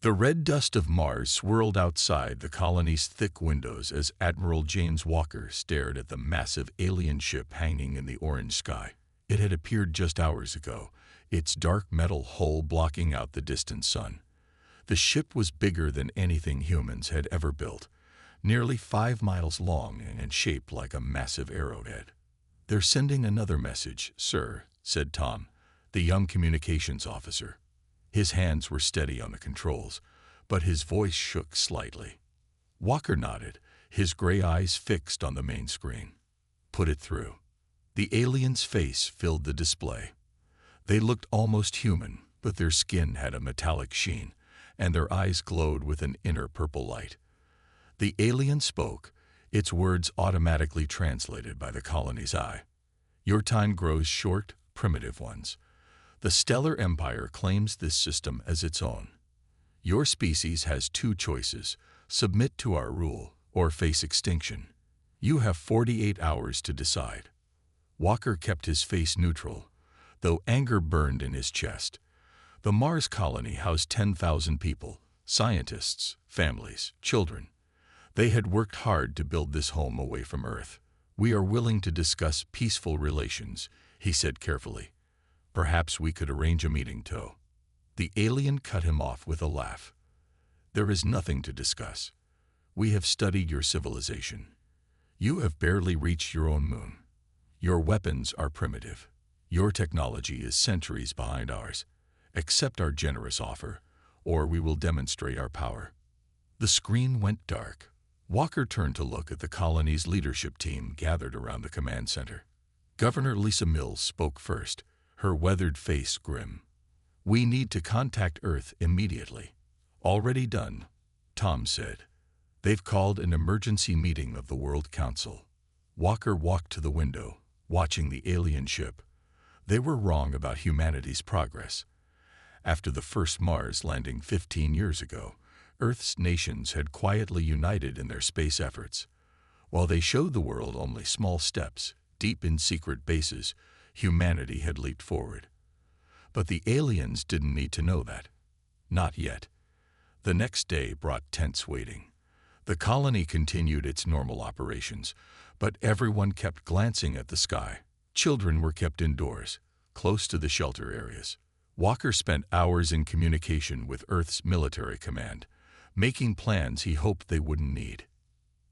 The red dust of Mars swirled outside the colony's thick windows as Admiral James Walker stared at the massive alien ship hanging in the orange sky. It had appeared just hours ago, its dark metal hull blocking out the distant sun. The ship was bigger than anything humans had ever built, nearly 5 miles long and shaped like a massive arrowhead. "They're sending another message, sir," said Tom, the young communications officer. His hands were steady on the controls, but his voice shook slightly. Walker nodded, his gray eyes fixed on the main screen. "Put it through." The alien's face filled the display. They looked almost human, but their skin had a metallic sheen, and their eyes glowed with an inner purple light. The alien spoke, its words automatically translated by the colony's eye. "Your time grows short, primitive ones. The Stellar Empire claims this system as its own. Your species has 2 choices: submit to our rule or face extinction. You have 48 hours to decide." Walker kept his face neutral, though anger burned in his chest. The Mars colony housed 10,000 people, scientists, families, children. They had worked hard to build this home away from Earth. "We are willing to discuss peaceful relations," he said carefully. "Perhaps we could arrange a meeting, Toe." The alien cut him off with a laugh. "There is nothing to discuss. We have studied your civilization. You have barely reached your own moon. Your weapons are primitive. Your technology is centuries behind ours. Accept our generous offer, or we will demonstrate our power." The screen went dark. Walker turned to look at the colony's leadership team gathered around the command center. Governor Lisa Mills spoke first, her weathered face grim. "We need to contact Earth immediately." "Already done," Tom said. "They've called an emergency meeting of the World Council." Walker walked to the window, watching the alien ship. They were wrong about humanity's progress. After the first Mars landing 15 years ago, Earth's nations had quietly united in their space efforts. While they showed the world only small steps, deep in secret bases, humanity had leaped forward. But the aliens didn't need to know that. Not yet. The next day brought tense waiting. The colony continued its normal operations, but everyone kept glancing at the sky. Children were kept indoors, close to the shelter areas. Walker spent hours in communication with Earth's military command, making plans he hoped they wouldn't need.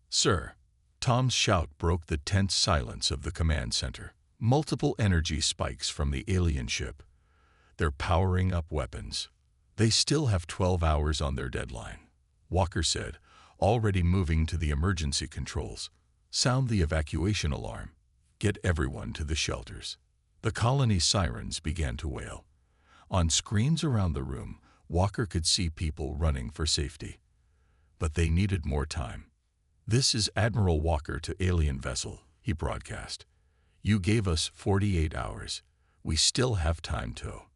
"Sir!" Tom's shout broke the tense silence of the command center. Multiple energy spikes from the alien ship. "They're powering up weapons. They still have 12 hours on their deadline," Walker said, already moving to the emergency controls. "Sound the evacuation alarm. Get everyone to the shelters." The colony's sirens began to wail. On screens around the room, Walker could see people running for safety. But they needed more time. "This is Admiral Walker to alien vessel," he broadcast. "You gave us 48 hours. We still have time, Toe."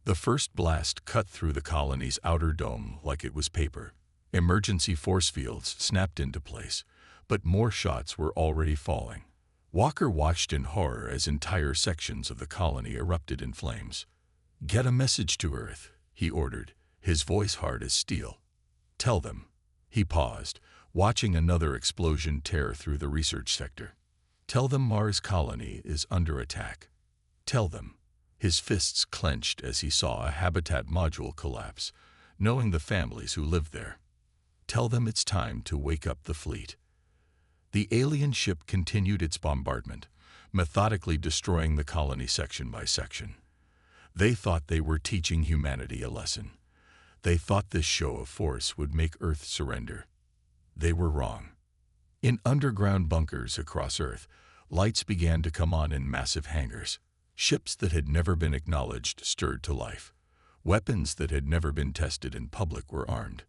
The first blast cut through the colony's outer dome like it was paper. Emergency force fields snapped into place, but more shots were already falling. Walker watched in horror as entire sections of the colony erupted in flames. "Get a message to Earth," he ordered, his voice hard as steel. "Tell them." He paused, watching another explosion tear through the research sector. "Tell them Mars colony is under attack. Tell them." His fists clenched as he saw a habitat module collapse, knowing the families who lived there. "Tell them it's time to wake up the fleet." The alien ship continued its bombardment, methodically destroying the colony section by section. They thought they were teaching humanity a lesson. They thought this show of force would make Earth surrender. They were wrong. In underground bunkers across Earth, lights began to come on in massive hangars. Ships that had never been acknowledged stirred to life. Weapons that had never been tested in public were armed.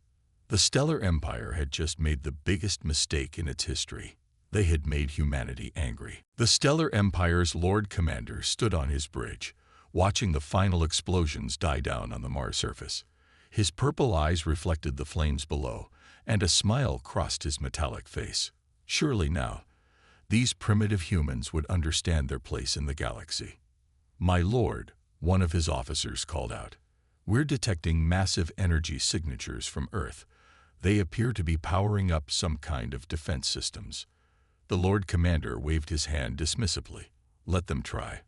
The Stellar Empire had just made the biggest mistake in its history. They had made humanity angry. The Stellar Empire's Lord Commander stood on his bridge, watching the final explosions die down on the Mars surface. His purple eyes reflected the flames below, and a smile crossed his metallic face. Surely now, these primitive humans would understand their place in the galaxy. "My lord," one of his officers called out, We're detecting massive energy signatures from Earth. They appear to be powering up some kind of defense systems. The Lord Commander waved his hand dismissively. Let them try.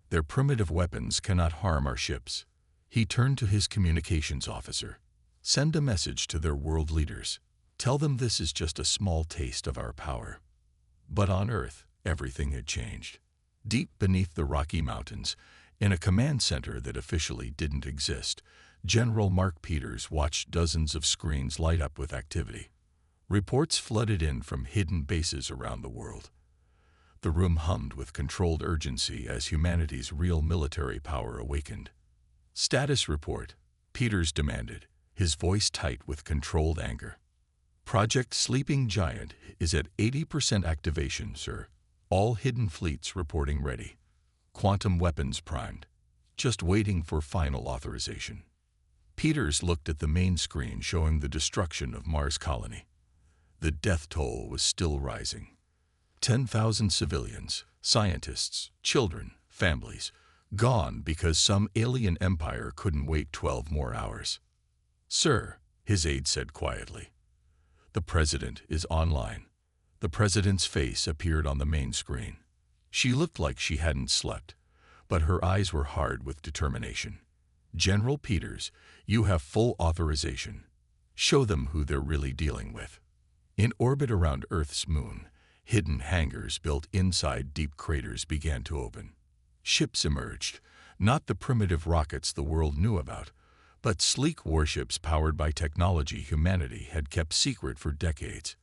Their primitive weapons cannot harm our ships. He turned to his communications officer. Send a message to their world leaders. Tell them this is just a small taste of our power. But on Earth, everything had changed. Deep beneath the Rocky Mountains, in a command center that officially didn't exist, General Mark Peters watched dozens of screens light up with activity. Reports flooded in from hidden bases around the world. The room hummed with controlled urgency as humanity's real military power awakened. Status report, Peters demanded, his voice tight with controlled anger. Project Sleeping Giant is at 80% activation, sir. All hidden fleets reporting ready. Quantum weapons primed. Just waiting for final authorization. Peters looked at the main screen showing the destruction of Mars colony. The death toll was still rising. 10,000 civilians, scientists, children, families, gone because some alien empire couldn't wait 12 more hours. Sir, his aide said quietly. The president is online. The president's face appeared on the main screen. She looked like she hadn't slept, but her eyes were hard with determination. General Peters, you have full authorization. Show them who they're really dealing with. In orbit around Earth's moon, hidden hangars built inside deep craters began to open. Ships emerged, not the primitive rockets the world knew about, but sleek warships powered by technology humanity had kept secret for decades.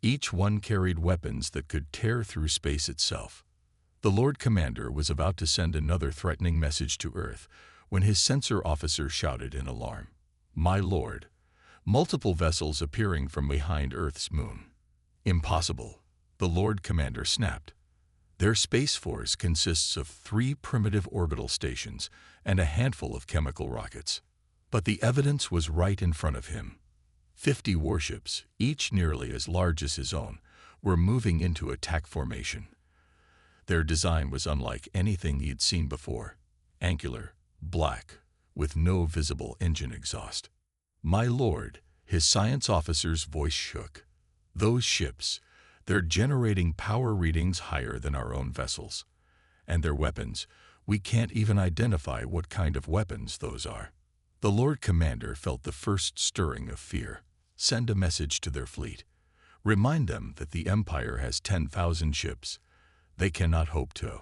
Each one carried weapons that could tear through space itself. The Lord Commander was about to send another threatening message to Earth when his sensor officer shouted in alarm. My lord, multiple vessels appearing from behind Earth's moon. Impossible, the Lord Commander snapped. Their space force consists of 3 primitive orbital stations and a handful of chemical rockets. But the evidence was right in front of him. 50 warships, each nearly as large as his own, were moving into attack formation. Their design was unlike anything he'd seen before. Angular, black, with no visible engine exhaust. My lord, his science officer's voice shook. Those ships, they're generating power readings higher than our own vessels. And their weapons, we can't even identify what kind of weapons those are. The Lord Commander felt the first stirring of fear. Send a message to their fleet. Remind them that the Empire has 10,000 ships. They cannot hope to.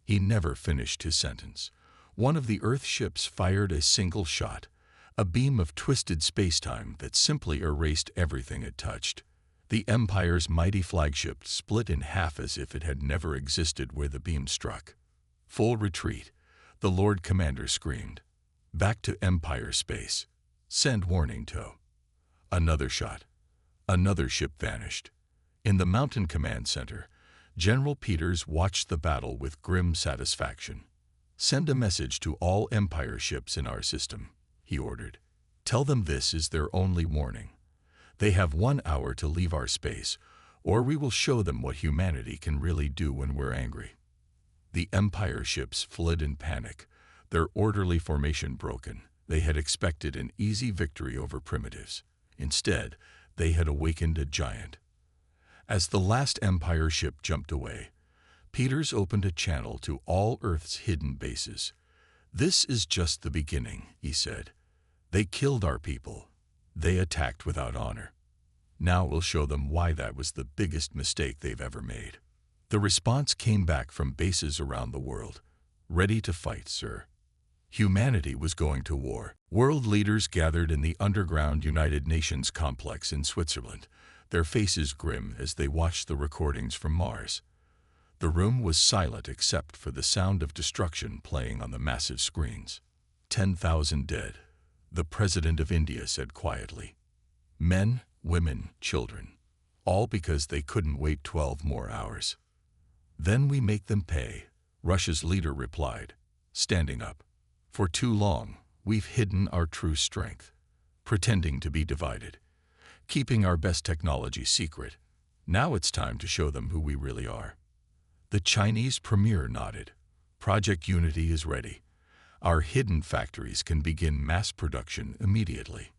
He never finished his sentence. One of the Earth ships fired a single shot, a beam of twisted spacetime that simply erased everything it touched. The Empire's mighty flagship split in half as if it had never existed where the beam struck. Full retreat, the Lord Commander screamed. Back to Empire space. Send warning to. Another shot. Another ship vanished. In the Mountain Command Center, General Peters watched the battle with grim satisfaction. Send a message to all Empire ships in our system, he ordered. Tell them this is their only warning. They have 1 hour to leave our space, or we will show them what humanity can really do when we're angry. The Empire ships fled in panic, their orderly formation broken. They had expected an easy victory over primitives. Instead, they had awakened a giant. As the last Empire ship jumped away, Peters opened a channel to all Earth's hidden bases. This is just the beginning, he said. They killed our people. They attacked without honor. Now we'll show them why that was the biggest mistake they've ever made. The response came back from bases around the world. Ready to fight, sir. Humanity was going to war. World leaders gathered in the underground United Nations complex in Switzerland, their faces grim as they watched the recordings from Mars. The room was silent except for the sound of destruction playing on the massive screens. 10,000 dead, the President of India said quietly. Men, women, children, all because they couldn't wait 12 more hours. Then we make them pay, Russia's leader replied, standing up. For too long, we've hidden our true strength, pretending to be divided, keeping our best technology secret. Now it's time to show them who we really are. The Chinese premier nodded. Project Unity is ready. Our hidden factories can begin mass production immediately.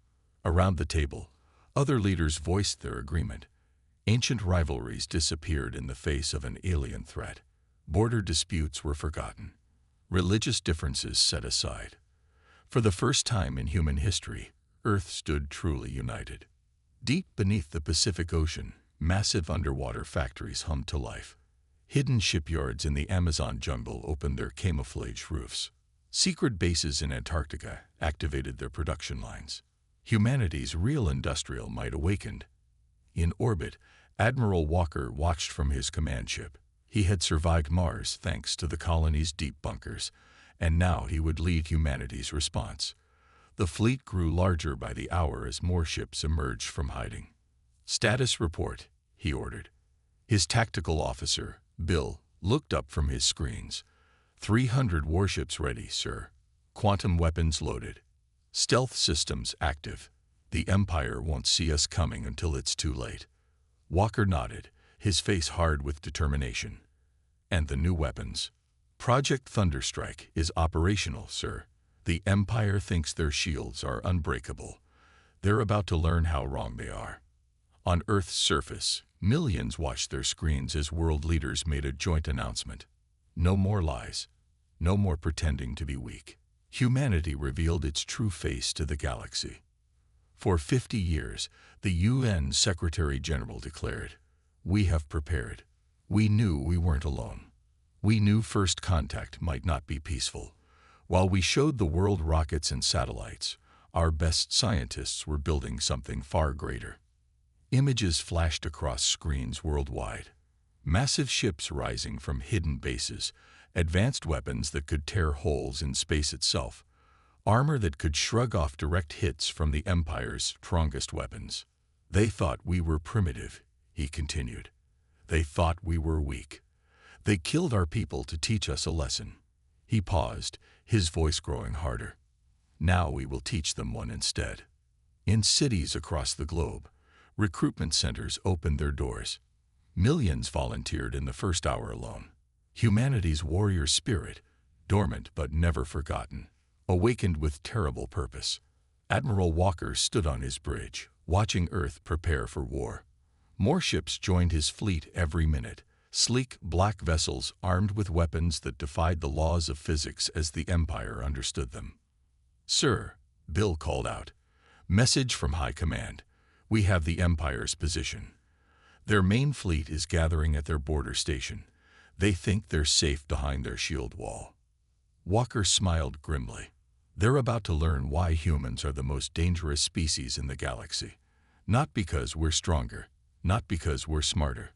Around the table, other leaders voiced their agreement. Ancient rivalries disappeared in the face of an alien threat. Border disputes were forgotten. Religious differences set aside. For the first time in human history, Earth stood truly united. Deep beneath the Pacific Ocean, massive underwater factories hummed to life. Hidden shipyards in the Amazon jungle opened their camouflage roofs. Secret bases in Antarctica activated their production lines. Humanity's real industrial might awakened. In orbit, Admiral Walker watched from his command ship. He had survived Mars thanks to the colony's deep bunkers, and now he would lead humanity's response. The fleet grew larger by the hour as more ships emerged from hiding. "Status report," he ordered. His tactical officer, Bill, looked up from his screens. 300 warships ready, sir. Quantum weapons loaded. Stealth systems active. The Empire won't see us coming until it's too late. Walker nodded, his face hard with determination. "And the new weapons?" "Project Thunderstrike is operational, sir. The Empire thinks their shields are unbreakable. They're about to learn how wrong they are." On Earth's surface, millions watched their screens as world leaders made a joint announcement. No more lies. No more pretending to be weak. Humanity revealed its true face to the galaxy. For 50 years, the UN Secretary-General declared, "We have prepared. We knew we weren't alone. We knew first contact might not be peaceful. While we showed the world rockets and satellites, our best scientists were building something far greater." Images flashed across screens worldwide. Massive ships rising from hidden bases, advanced weapons that could tear holes in space itself, armor that could shrug off direct hits from the Empire's strongest weapons. "They thought we were primitive," he continued. "They thought we were weak. They killed our people to teach us a lesson." He paused, his voice growing harder. "Now we will teach them one instead." In cities across the globe, recruitment centers opened their doors. Millions volunteered in the first hour alone. Humanity's warrior spirit, dormant but never forgotten, awakened with terrible purpose. Admiral Walker stood on his bridge, watching Earth prepare for war. More ships joined his fleet every minute, sleek black vessels armed with weapons that defied the laws of physics as the Empire understood them. "Sir," Bill called out, "message from High Command. We have the Empire's position. Their main fleet is gathering at their border station. They think they're safe behind their shield wall." Walker smiled grimly. "They're about to learn why humans are the most dangerous species in the galaxy. Not because we're stronger, not because we're smarter,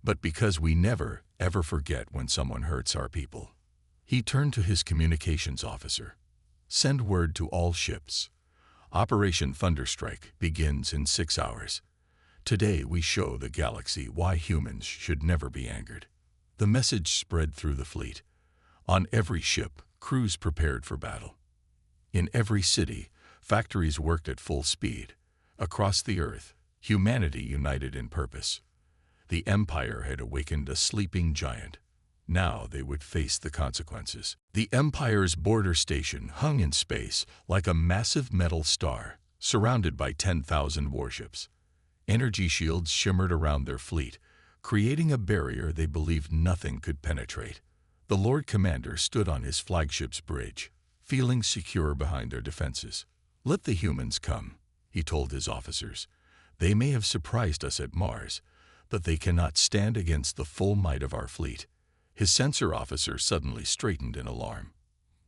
but because we never, ever forget when someone hurts our people." He turned to his communications officer. "Send word to all ships. Operation Thunderstrike begins in 6 hours. Today we show the galaxy why humans should never be angered." The message spread through the fleet. On every ship, crews prepared for battle. In every city, factories worked at full speed. Across the Earth, humanity united in purpose. The Empire had awakened a sleeping giant. Now they would face the consequences. The Empire's border station hung in space like a massive metal star, surrounded by 10,000 warships. Energy shields shimmered around their fleet, creating a barrier they believed nothing could penetrate. The Lord Commander stood on his flagship's bridge, feeling secure behind their defenses. "Let the humans come," he told his officers. "They may have surprised us at Mars, but they cannot stand against the full might of our fleet." His sensor officer suddenly straightened in alarm.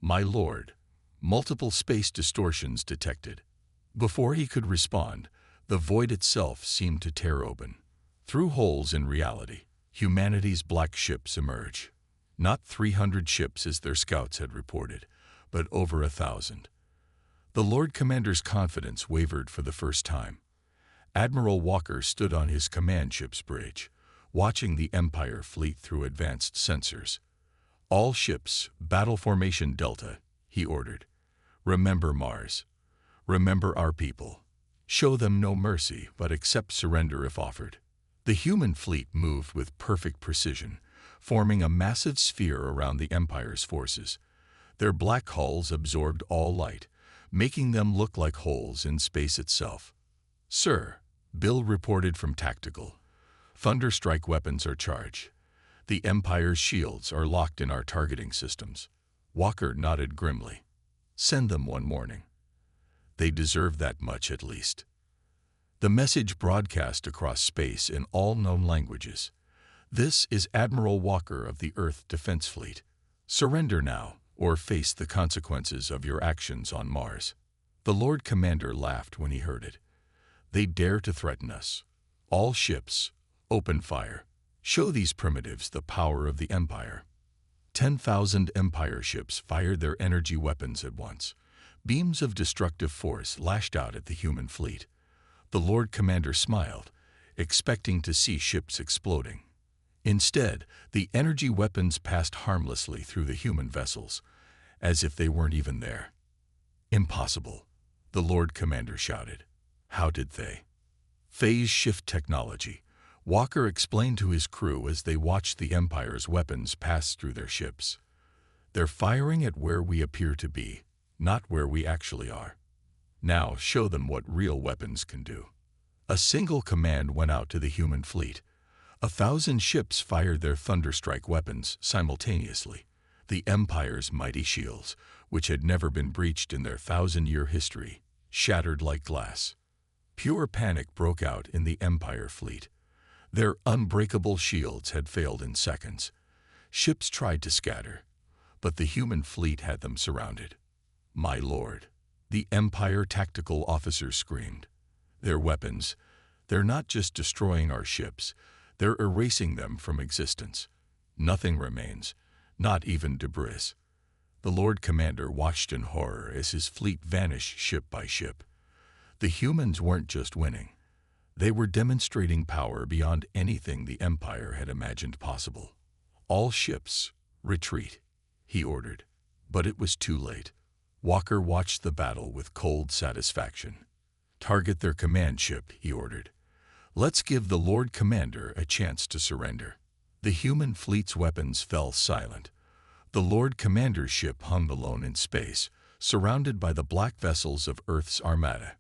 "My lord, multiple space distortions detected." Before he could respond, the void itself seemed to tear open. Through holes in reality, humanity's black ships emerge. Not 300 ships as their scouts had reported, but over 1,000. The Lord Commander's confidence wavered for the first time. Admiral Walker stood on his command ship's bridge, watching the Empire fleet through advanced sensors. "All ships, battle formation Delta," he ordered. "Remember Mars. Remember our people. Show them no mercy, but accept surrender if offered." The human fleet moved with perfect precision, forming a massive sphere around the Empire's forces. Their black hulls absorbed all light, making them look like holes in space itself. "Sir," Bill reported from Tactical, "Thunderstrike weapons are charged. The Empire's shields are locked in our targeting systems." Walker nodded grimly. "Send them one morning. They deserve that much at least." The message broadcast across space in all known languages. "This is Admiral Walker of the Earth Defense Fleet. Surrender now, or face the consequences of your actions on Mars." The Lord Commander laughed when he heard it. "They dare to threaten us. All ships, open fire. Show these primitives the power of the Empire." 10,000 Empire ships fired their energy weapons at once. Beams of destructive force lashed out at the human fleet. The Lord Commander smiled, expecting to see ships exploding. Instead, the energy weapons passed harmlessly through the human vessels, as if they weren't even there. "Impossible," the Lord Commander shouted. "How did they?" "Phase shift technology," Walker explained to his crew as they watched the Empire's weapons pass through their ships. "They're firing at where we appear to be, not where we actually are. Now show them what real weapons can do." A single command went out to the human fleet. 1,000 ships fired their Thunderstrike weapons simultaneously. The Empire's mighty shields, which had never been breached in their 1,000-year history, shattered like glass. Pure panic broke out in the Empire fleet. Their unbreakable shields had failed in seconds. Ships tried to scatter, but the human fleet had them surrounded. "My lord," the Empire tactical officer screamed. "Their weapons, they're not just destroying our ships, they're erasing them from existence. Nothing remains, not even debris." The Lord Commander watched in horror as his fleet vanished ship by ship. The humans weren't just winning. They were demonstrating power beyond anything the Empire had imagined possible. "All ships, retreat," he ordered. But it was too late. Walker watched the battle with cold satisfaction. "Target their command ship," he ordered. "Let's give the Lord Commander a chance to surrender." The human fleet's weapons fell silent. The Lord Commander's ship hung alone in space, surrounded by the black vessels of Earth's armada.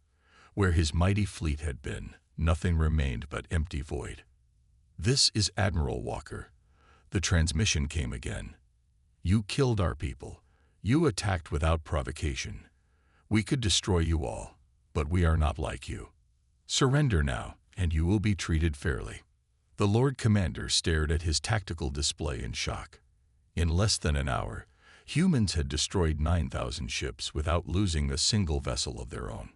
Where his mighty fleet had been, nothing remained but empty void. "This is Admiral Walker." The transmission came again. "You killed our people. You attacked without provocation. We could destroy you all, but we are not like you. Surrender now, and you will be treated fairly." The Lord Commander stared at his tactical display in shock. In less than an hour, humans had destroyed 9,000 ships without losing a single vessel of their own.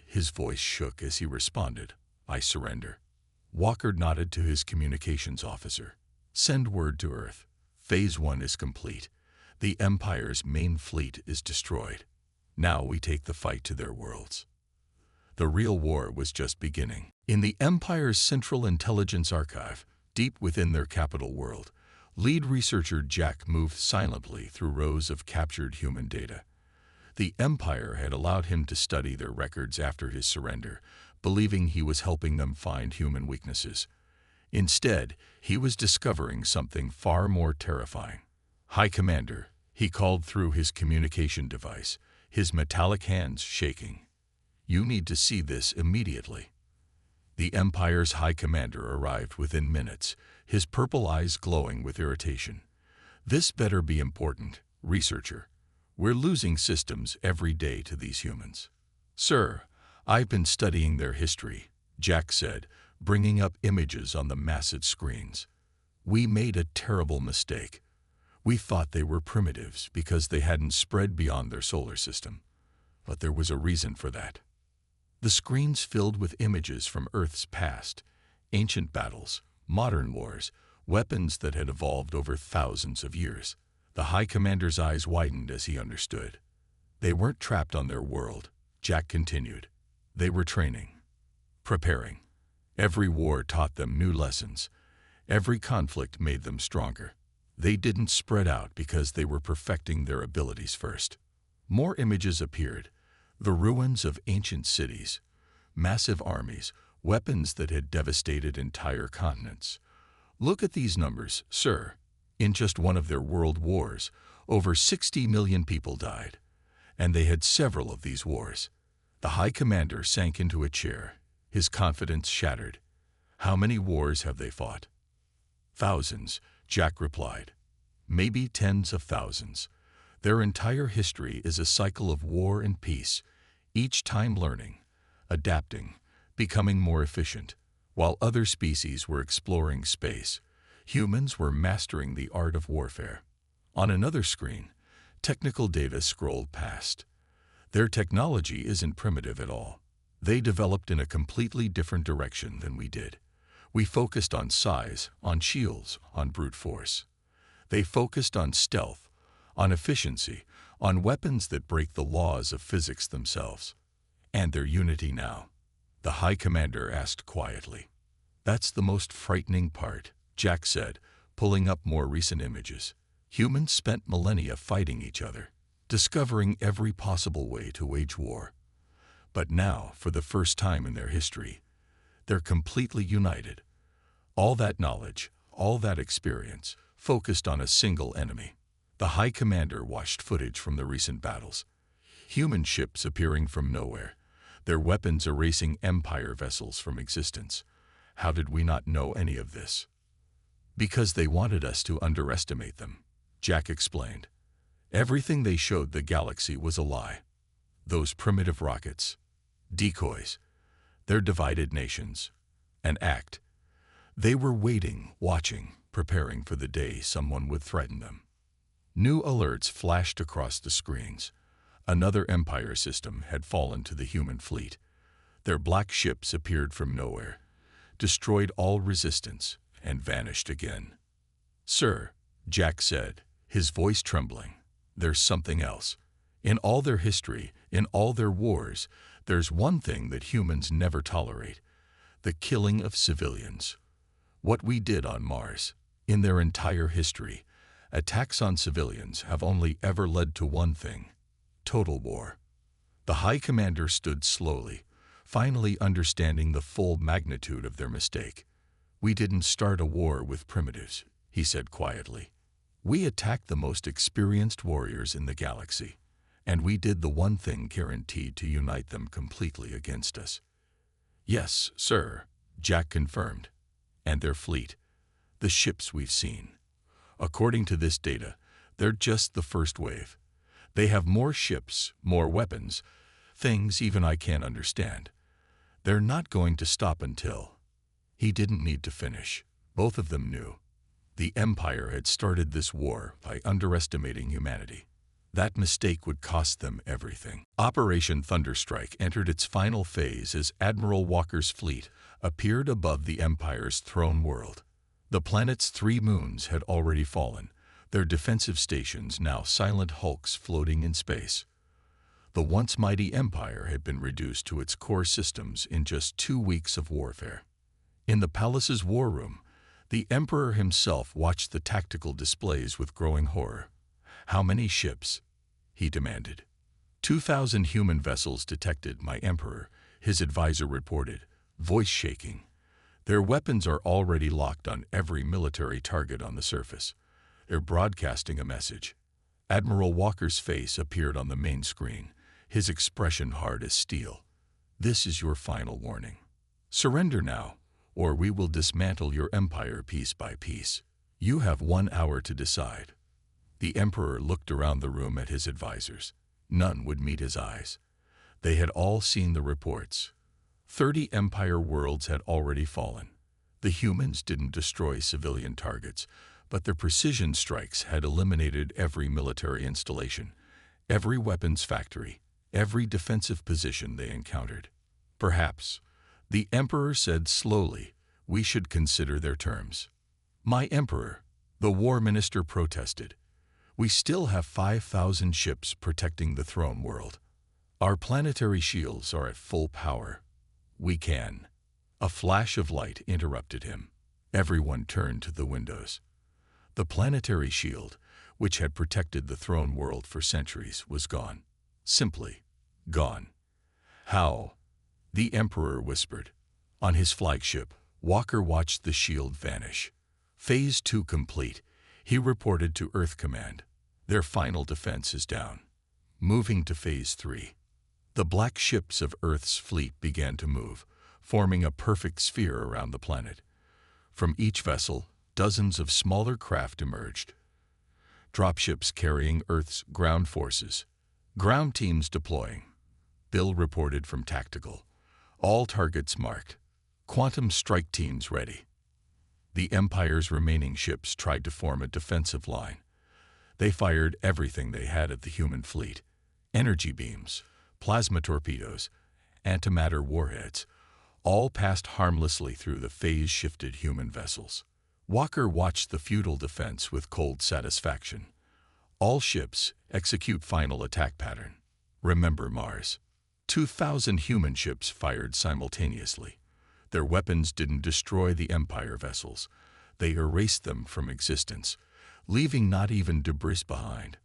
His voice shook as he responded, "I surrender." Walker nodded to his communications officer. "Send word to Earth. Phase 1 is complete. The Empire's main fleet is destroyed. Now we take the fight to their worlds." The real war was just beginning. In the Empire's Central Intelligence Archive, deep within their capital world, lead researcher Jack moved silently through rows of captured human data. The Empire had allowed him to study their records after his surrender, believing he was helping them find human weaknesses. Instead, he was discovering something far more terrifying. "High Commander," he called through his communication device, his metallic hands shaking. "You need to see this immediately." The Empire's High Commander arrived within minutes, his purple eyes glowing with irritation. "This better be important, researcher. We're losing systems every day to these humans." "Sir, I've been studying their history," Jack said, bringing up images on the massive screens. "We made a terrible mistake. We thought they were primitives because they hadn't spread beyond their solar system. But there was a reason for that." The screens filled with images from Earth's past, ancient battles, modern wars, weapons that had evolved over thousands of years. The High Commander's eyes widened as he understood. "They weren't trapped on their world," Jack continued. "They were training, preparing. Every war taught them new lessons. Every conflict made them stronger. They didn't spread out because they were perfecting their abilities first." More images appeared. The ruins of ancient cities, massive armies, weapons that had devastated entire continents. "Look at these numbers, sir. In just one of their world wars, Over 60 million people died, and they had several of these wars. The High Commander sank into a chair, his confidence shattered. How many wars have they fought? Thousands, Jack replied. Maybe tens of thousands. Their entire history is a cycle of war and peace, each time learning, adapting, becoming more efficient. While other species were exploring space, humans were mastering the art of warfare. On another screen, technical data scrolled past. Their technology isn't primitive at all. They developed in a completely different direction than we did. We focused on size, on shields, on brute force. They focused on stealth, on efficiency, on weapons that break the laws of physics themselves. And their unity now? The High Commander asked quietly. That's the most frightening part, Jack said, pulling up more recent images. Humans spent millennia fighting each other, discovering every possible way to wage war. But now, for the first time in their history, they're completely united. All that knowledge, all that experience, focused on a single enemy. The High Commander watched footage from the recent battles. Human ships appearing from nowhere, their weapons erasing Empire vessels from existence. How did we not know any of this? Because they wanted us to underestimate them, Jack explained. Everything they showed the galaxy was a lie. Those primitive rockets, decoys, their divided nations, an act. They were waiting, watching, preparing for the day someone would threaten them. New alerts flashed across the screens. Another Empire system had fallen to the human fleet. Their black ships appeared from nowhere, destroyed all resistance, and vanished again. Sir, Jack said, his voice trembling, there's something else. In all their history, in all their wars, there's one thing that humans never tolerate: the killing of civilians. What we did on Mars, in their entire history, attacks on civilians have only ever led to one thing: total war. The High Commander stood slowly, finally understanding the full magnitude of their mistake. We didn't start a war with primitives, he said quietly. We attacked the most experienced warriors in the galaxy, and we did the one thing guaranteed to unite them completely against us. Yes, sir, Jack confirmed. And their fleet, the ships we've seen. According to this data, they're just the first wave. They have more ships, more weapons, things even I can't understand. They're not going to stop until... He didn't need to finish. Both of them knew. The Empire had started this war by underestimating humanity. That mistake would cost them everything. Operation Thunderstrike entered its final phase as Admiral Walker's fleet appeared above the Empire's throne world. The planet's 3 moons had already fallen, their defensive stations now silent hulks floating in space. The once mighty Empire had been reduced to its core systems in just 2 weeks of warfare. In the palace's war room, the Emperor himself watched the tactical displays with growing horror. How many ships? He demanded. 2,000 human vessels detected, my Emperor, his advisor reported, voice shaking. Their weapons are already locked on every military target on the surface. They're broadcasting a message. Admiral Walker's face appeared on the main screen, his expression hard as steel. This is your final warning. Surrender now, or we will dismantle your empire piece by piece. You have 1 hour to decide. The Emperor looked around the room at his advisors. None would meet his eyes. They had all seen the reports. 30 Empire worlds had already fallen. The humans didn't destroy civilian targets, but their precision strikes had eliminated every military installation, every weapons factory, every defensive position they encountered. Perhaps, the Emperor said slowly, we should consider their terms. My Emperor, the War Minister protested. We still have 5,000 ships protecting the throne world. Our planetary shields are at full power. We can. A flash of light interrupted him. Everyone turned to the windows. The planetary shield, which had protected the throne world for centuries, was gone. Simply gone. How? The Emperor whispered. On his flagship, Walker watched the shield vanish. Phase 2 complete, he reported to Earth Command. Their final defense is down. Moving to Phase 3. The black ships of Earth's fleet began to move, forming a perfect sphere around the planet. From each vessel, dozens of smaller craft emerged. Dropships carrying Earth's ground forces. Ground teams deploying. Bill reported from Tactical. All targets marked. Quantum strike teams ready. The Empire's remaining ships tried to form a defensive line. They fired everything they had at the human fleet. Energy beams, plasma torpedoes, antimatter warheads, all passed harmlessly through the phase-shifted human vessels. Walker watched the futile defense with cold satisfaction. All ships execute final attack pattern. Remember Mars. 2,000 human ships fired simultaneously. Their weapons didn't destroy the Empire vessels. They erased them from existence, leaving not even debris behind.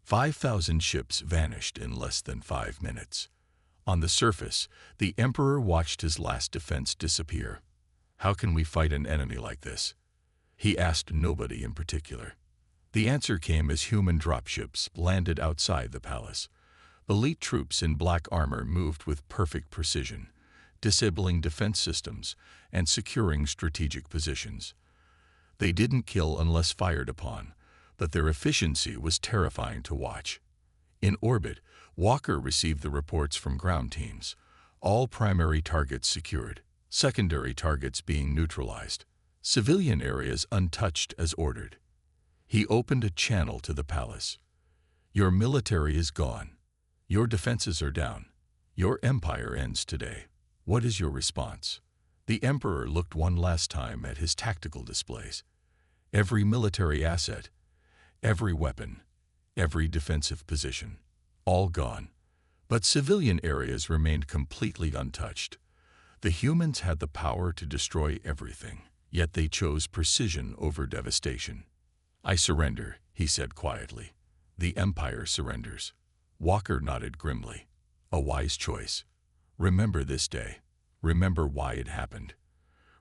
5,000 ships vanished in less than 5 minutes. On the surface, the Emperor watched his last defense disappear. How can we fight an enemy like this? He asked nobody in particular. The answer came as human dropships landed outside the palace. Elite troops in black armor moved with perfect precision, disabling defense systems and securing strategic positions. They didn't kill unless fired upon, but their efficiency was terrifying to watch. In orbit, Walker received the reports from ground teams. All primary targets secured, secondary targets being neutralized, civilian areas untouched as ordered. He opened a channel to the palace. Your military is gone. Your defenses are down. Your empire ends today. What is your response? The Emperor looked one last time at his tactical displays. Every military asset, every weapon, every defensive position, all gone. But civilian areas remained completely untouched. The humans had the power to destroy everything, yet they chose precision over devastation. I surrender, he said quietly. The Empire surrenders. Walker nodded grimly. A wise choice. Remember this day. Remember why it happened.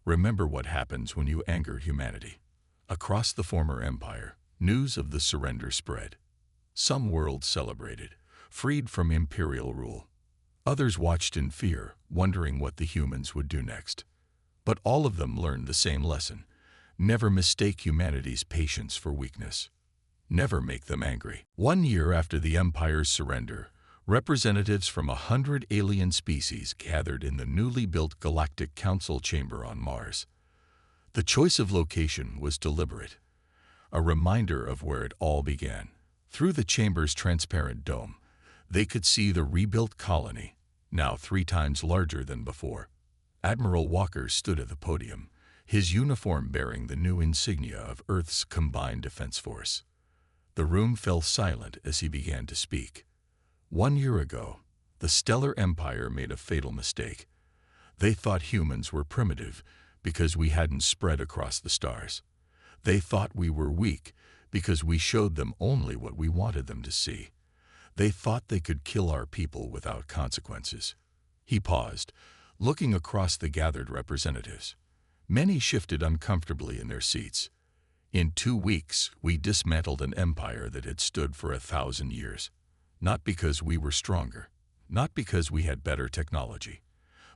Remember what happens when you anger humanity. Across the former empire, news of the surrender spread. Some worlds celebrated, freed from imperial rule. Others watched in fear, wondering what the humans would do next. But all of them learned the same lesson. Never mistake humanity's patience for weakness. Never make them angry. 1 year after the Empire's surrender, representatives from 100 alien species gathered in the newly built Galactic Council chamber on Mars. The choice of location was deliberate, a reminder of where it all began. Through the chamber's transparent dome, they could see the rebuilt colony, now 3 times larger than before. Admiral Walker stood at the podium, his uniform bearing the new insignia of Earth's combined defense force. The room fell silent as he began to speak. 1 year ago, the Stellar Empire made a fatal mistake. They thought humans were primitive because we hadn't spread across the stars. They thought we were weak because we showed them only what we wanted them to see. They thought they could kill our people without consequences. He paused, looking across the gathered representatives. Many shifted uncomfortably in their seats. In 2 weeks, we dismantled an empire that had stood for 1,000 years. Not because we were stronger, not because we had better technology,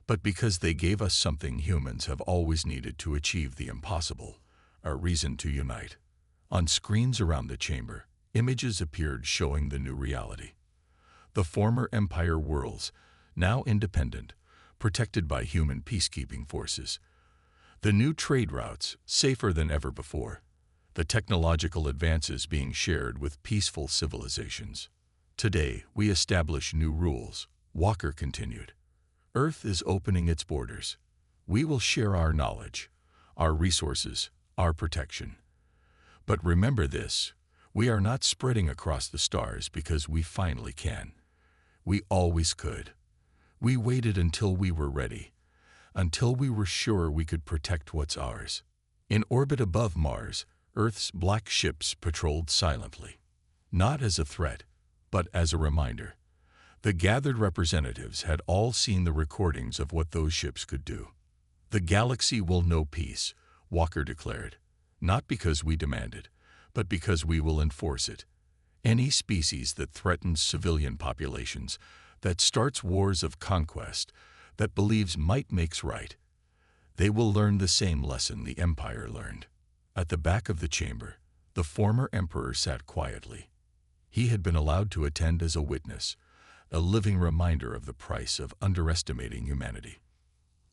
but because they gave us something humans have always needed to achieve the impossible, a reason to unite. On screens around the chamber, images appeared showing the new reality. The former empire worlds, now independent, protected by human peacekeeping forces. The new trade routes, safer than ever before. The technological advances being shared with peaceful civilizations. Today, we establish new rules, Walker continued. Earth is opening its borders. We will share our knowledge, our resources, our protection. But remember this, we are not spreading across the stars because we finally can. We always could. We waited until we were ready, until we were sure we could protect what's ours. In orbit above Mars, Earth's black ships patrolled silently, not as a threat, but as a reminder. The gathered representatives had all seen the recordings of what those ships could do. The galaxy will know peace, Walker declared, not because we demand it, but because we will enforce it. Any species that threatens civilian populations, that starts wars of conquest, that believes might makes right, they will learn the same lesson the Empire learned. At the back of the chamber, the former emperor sat quietly. He had been allowed to attend as a witness, a living reminder of the price of underestimating humanity.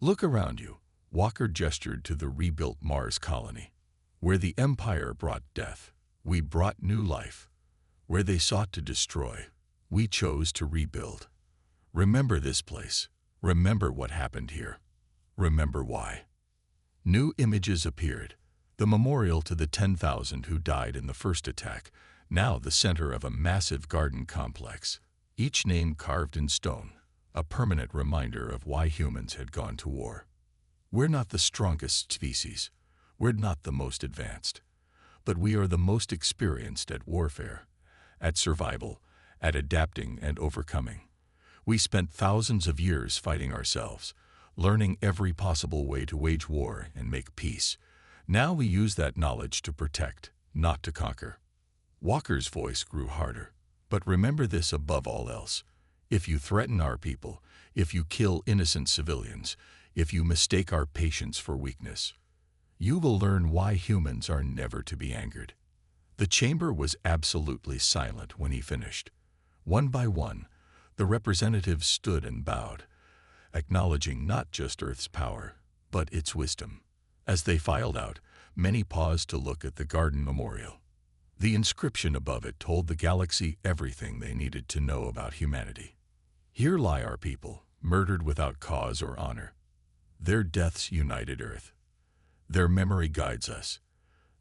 Look around you. Walker gestured to the rebuilt Mars colony. Where the Empire brought death, we brought new life. Where they sought to destroy, we chose to rebuild. Remember this place. Remember what happened here. Remember why. New images appeared. The memorial to the 10,000 who died in the first attack, now the center of a massive garden complex, each name carved in stone, a permanent reminder of why humans had gone to war. We're not the strongest species. We're not the most advanced. But we are the most experienced at warfare, at survival, at adapting and overcoming. We spent thousands of years fighting ourselves, learning every possible way to wage war and make peace. Now we use that knowledge to protect, not to conquer. Walker's voice grew harder. But remember this above all else. If you threaten our people, if you kill innocent civilians, if you mistake our patience for weakness, you will learn why humans are never to be angered. The chamber was absolutely silent when he finished. One by one, the representatives stood and bowed, acknowledging not just Earth's power, but its wisdom. As they filed out, many paused to look at the garden memorial. The inscription above it told the galaxy everything they needed to know about humanity. Here lie our people, murdered without cause or honor. Their deaths united Earth. Their memory guides us.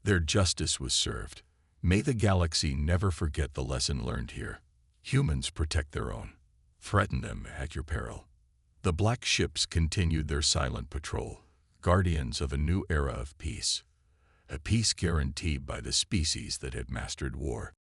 Their justice was served. May the galaxy never forget the lesson learned here. Humans protect their own. Threaten them at your peril. The black ships continued their silent patrol, guardians of a new era of peace. A peace guaranteed by the species that had mastered war.